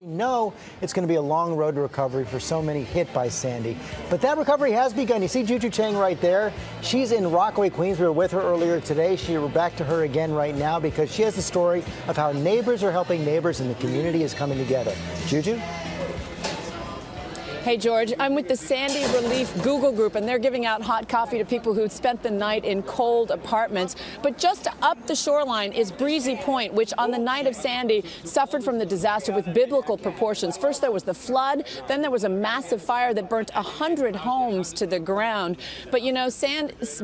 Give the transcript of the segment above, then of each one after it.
No, it's going to be a long road to recovery for so many hit by Sandy. But that recovery has begun. You see Juju Chang right there. She's in Rockaway, Queens. We were with her earlier today. We're back to her again right now because she has the story of how neighbors are helping neighbors and the community is coming together. Juju? Hey, George, I'm with the Sandy Relief Google group, and they're giving out hot coffee to people who'd spent the night in cold apartments. But just up the shoreline is Breezy Point, which on the night of Sandy suffered from the disaster with biblical proportions. First, there was the flood. Then there was a massive fire that burnt 100 homes to the ground. But, you know,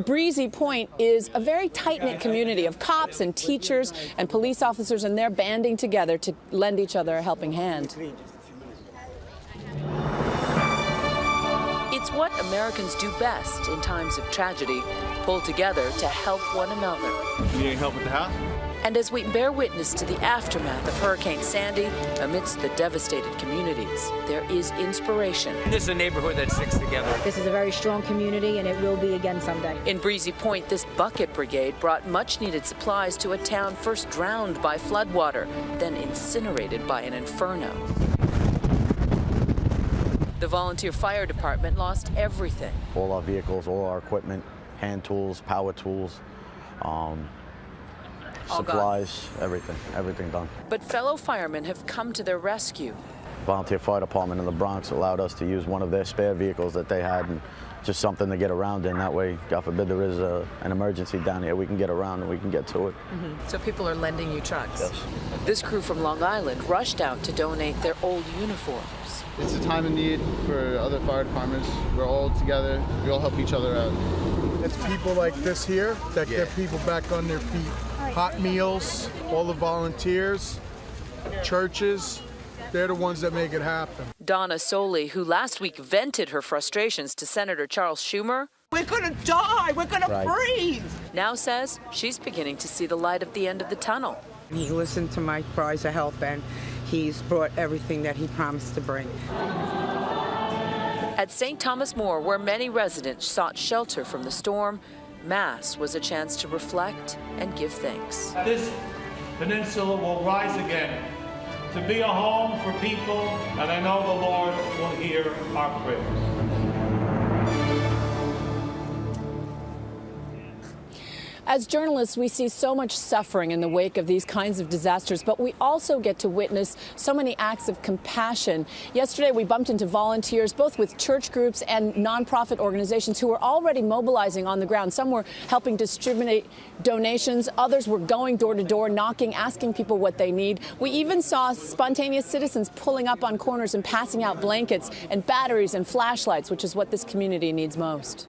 Breezy Point is a very tight-knit community of cops and teachers and police officers, and they're banding together to lend each other a helping hand. It's what Americans do best in times of tragedy, pull together to help one another. You need help with the house? And as we bear witness to the aftermath of Hurricane Sandy amidst the devastated communities, there is inspiration. This is a neighborhood that sticks together. This is a very strong community, and it will be again someday. In Breezy Point, this bucket brigade brought much-needed supplies to a town first drowned by floodwater, then incinerated by an inferno. The volunteer fire department lost everything. All our vehicles, all our equipment, hand tools, power tools, supplies, everything done. But fellow firemen have come to their rescue. Volunteer fire department in the Bronx allowed us to use one of their spare vehicles that they had, and just something to get around in. That way, God forbid there is an emergency down here, we can get around and we can get to it. So people are lending you trucks? Yes. This crew from Long Island rushed out to donate their old uniforms. It's a time of need for other fire departments. We're all together. We all help each other out. It's people like this here that get people back on their feet. Hot meals, all the volunteers, churches, they're the ones that make it happen. Donna Soley, who last week vented her frustrations to Senator Charles Schumer, "We're gonna die, we're gonna freeze," now says she's beginning to see the light at the end of the tunnel. He listened to my cries of help, and he's brought everything that he promised to bring. At St. Thomas More, where many residents sought shelter from the storm, Mass was a chance to reflect and give thanks. This peninsula will rise again to be a home for people, and I know the Lord will hear our prayers. As journalists, we see so much suffering in the wake of these kinds of disasters, but we also get to witness so many acts of compassion. Yesterday, we bumped into volunteers, both with church groups and nonprofit organizations who were already mobilizing on the ground. Some were helping distribute donations. Others were going door to door, knocking, asking people what they need. We even saw spontaneous citizens pulling up on corners and passing out blankets and batteries and flashlights, which is what this community needs most.